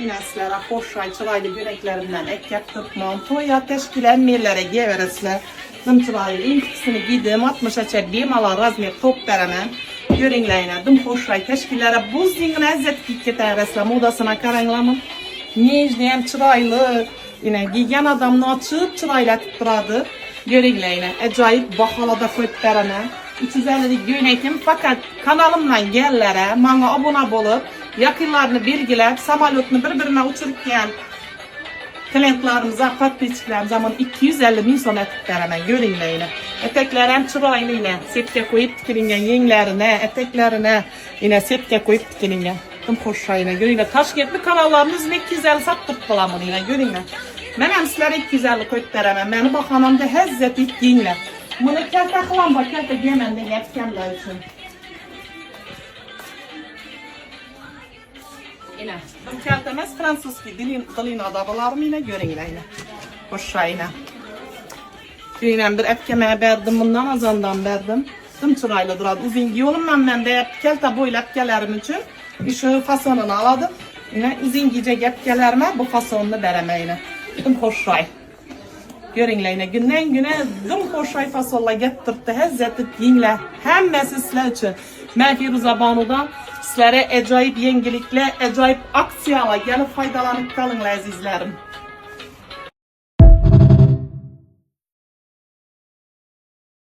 Yine sizlere hoş ay çıraylı göreklerimden ek yaptık mantoya teşkilen millere geveresler. Dım çıraylı ilkisini giydim 60'a çektiğim ala razmir top veremem. Görünleyine dım hoş ay teşkillere buz zingin ezzet gitketen resle modasına karanlamın. Necdiyem çıraylı yine giygen adamını açıp çıraylatıp duradı. Görünleyine acayip bahalada koyup veremem. 350'lik yönetim fakat kanalımdan gellere bana abone olup yakınlarını bilgilep samolyotunu birbirine uçururken klientlarımıza patlıçlarım zaman 250.000 son etek veremem görünleyle. Eteklerim çıraylı yine sepke koyup dikilingen yenglerine eteklerine yine sepke koyup dikilingen. Tüm hoşayına görünle Taşkentli kanallarımız 250 sattık falan yine görünle. Ben sizlere 250 koyup veremem. Beni bakanımda hezzet ilk yengler. Bunu kelte kılan bak kelte gemenden yetkemler için. Yine. Bu keltemez Fransızki dilin adabalarım yine görün yine. Hoşçayına. Yine bir etkemeye verdim bundan azandan verdim. Tüm çıraylı duradı. Uzun yolum ben de kelte boylu epkelerim için. Şu fasonunu aladım. Yine uzun giyecek epkelerime bu fasonunu veremeyle. Tüm hoşçay. Görünleyine günden güne dım hoşay fasolla getirdi hezzetip yingle hemmesi sizler için. Ben Firuze Banu'dan sizlere acayip yengilikle, acayip aksiyala gelip faydalanıp kalın azizlerim.